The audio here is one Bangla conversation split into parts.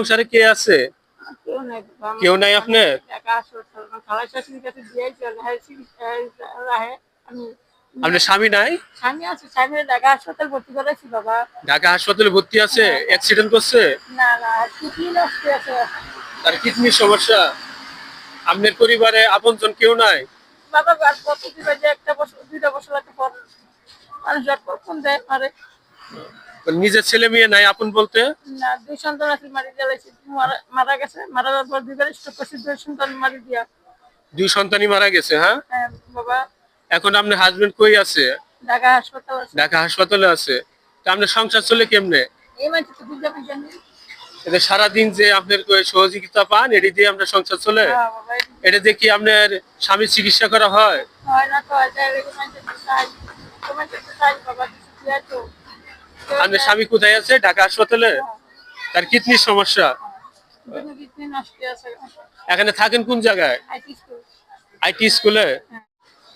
সংসারে কে আছে? কেউ নাই আপনার? আপনার স্বামী নাই? স্বামী আছে, স্বামী ঢাকা হাসপাতাল ভর্তি করেছি বাবা। ঢাকা হাসপাতালে ভর্তি আছে? অ্যাক্সিডেন্ট করছে? না না, কিডনি নষ্ট আছে। তার কিডনির সমস্যা। আপনার পরিবারে আপনজন কেউ নাই? বাবা আর কত দিবে যে একটা বছর 2টা বছর লাগে পর মানুষ আর কখন দেয় পারে। নিজের ছেলে মেয়ে নাই আপন বলতে? না, 2 সন্তান আছে, মারি জ্বালাইছে, মারা গেছে। মারা যাওয়ার পর 2বার স্ট্রোক করছে, 2 সন্তান মারি দিয়া। 2 সন্তানই মারা গেছে? হ্যাঁ হ্যাঁ বাবা। এখন আপনার হাজবেন্ড কই আছে? ঢাকা হাসপাতাল আছে। ঢাকা হাসপাতালে আছে। তা আপনার সংসার চলে কেমনে? এই মাঝে তো বুঝা বুঝা নেই। এটা সারাদিন যে আপনার সহযোগিতা পান এটি দিয়ে আপনার সংসার চলে? হ্যাঁ বাবা। এটা দিয়ে কি আপনার স্বামীর চিকিৎসা করা হয়? হয় না তো, এটা এরকম মাঝে তো চাই। তোমার কাছে চাই বাবা, কিছু দিয়া তো। আপনার স্বামী কোথায় আছে? ঢাকা হাসপাতালে? তার কিডনির সমস্যা। দুটো কিডনি নষ্ট আছে। এখানে থাকেন কোন জায়গায়? IT school. আইটি স্কুলে?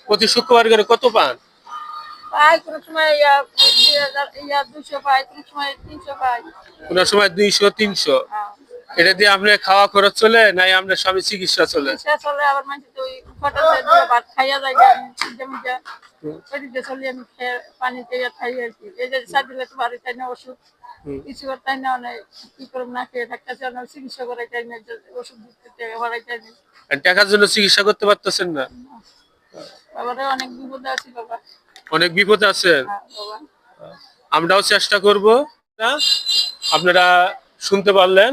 প্রতি শুক্রবার করে কত পান? পাই কোনো সময় 200 পাই, কোনো সময় 300 পাই। কোন সময় 200-300? এটা দিয়ে আপনার খাওয়া খরচ চলে নাই আপনার স্বামী চিকিৎসা চলে? চিকিৎসা চলে, আবার মানুষ তো ওই ফটাতে দিয়ে ভাত খাইয়া যায়, যেমন যা ওইদিকে চলি আমি পানি খেয়ে খাই আর কি। এই যে সাদিলে তো বাড়ি তাই না, ওষুধ কিছু তাই না, অনেক কি করব, না খেয়ে থাকতেছে, অনেক চিকিৎসা করাই তাই না, ওষুধ দিতে ভরাই তাই না। টাকার জন্য চিকিৎসা করতে পারতেছেন না? বাবারে অনেক বিপদে আছি বাবা। অনেক বিপদে আছেন? বাবা আমরাও চেষ্টা করব। আপনারা শুনতে পারলেন,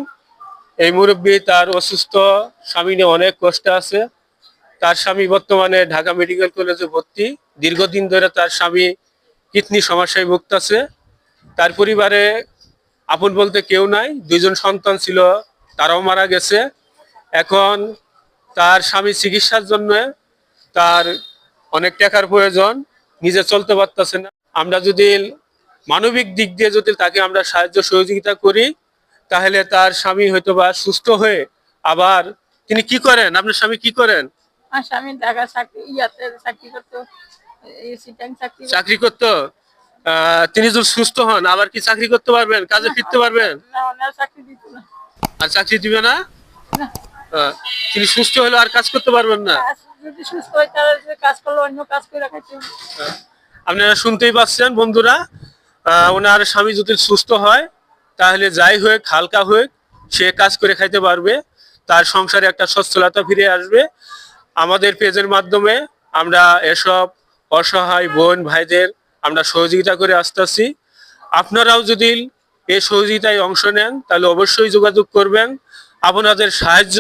এই মুরব্বী তার অসুস্থ স্বামী নিয়ে অনেক কষ্টে আছে। তার স্বামী বর্তমানে ঢাকা মেডিকেল কলেজে ভর্তি। দীর্ঘদিন ধরে তার স্বামী কিডনি সমস্যায় ভুগতেছে। তার পরিবারে আপন বলতে কেউ নাই। 2জন সন্তান ছিল, তারাও মারা গেছে। এখন তার স্বামী চিকিৎসার জন্য তার অনেক টাকার প্রয়োজন, নিজে চলতে পারতেছে না। আমরা যদি মানবিক দিক দিয়ে যদি তাকে আমরা সাহায্য সহযোগিতা করি, তাহলে তার স্বামী হয়তোবা সুস্থ হয়ে আবার তিনি কি করেন? আপনার স্বামী কি করেন? আমার স্বামী ঢাকা চাকরি করতো, চাকরি করতো। তিনি যদি সুস্থ হন আবার কি চাকরি করতে পারবেন? কাজে ফিরতে পারবেন? না, চাকরি দিত না। আর চাকরি দিবে না? না। তিনি সুস্থ হলে আর কাজ করতে পারবেন না? যদি সুস্থ হয় তাহলে কাজ করলে অন্য কাজ করে খাইতে। আপনারা শুনতেই পাচ্ছেন বন্ধুরা, ওনার স্বামী যদি সুস্থ হয় তাহলে যাই হোক হালকা হোক সে কাজ করে খাইতে পারবে, তার সংসারে একটা সচ্ছলতা ফিরে আসবে। আমাদের পেজের মাধ্যমে আমরা এসব অসহায় বোন ভাইদের আমরা সহযোগিতা করে আসতেছি। আপনারাও যদি এই সহযোগিতায় অংশ নেন তাহলে অবশ্যই যোগাযোগ করবেন। আপনাদের সাহায্য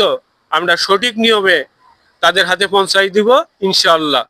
আমরা সঠিক নিয়মে তাদের হাতে পৌঁছাই দিব ইনশাআল্লাহ।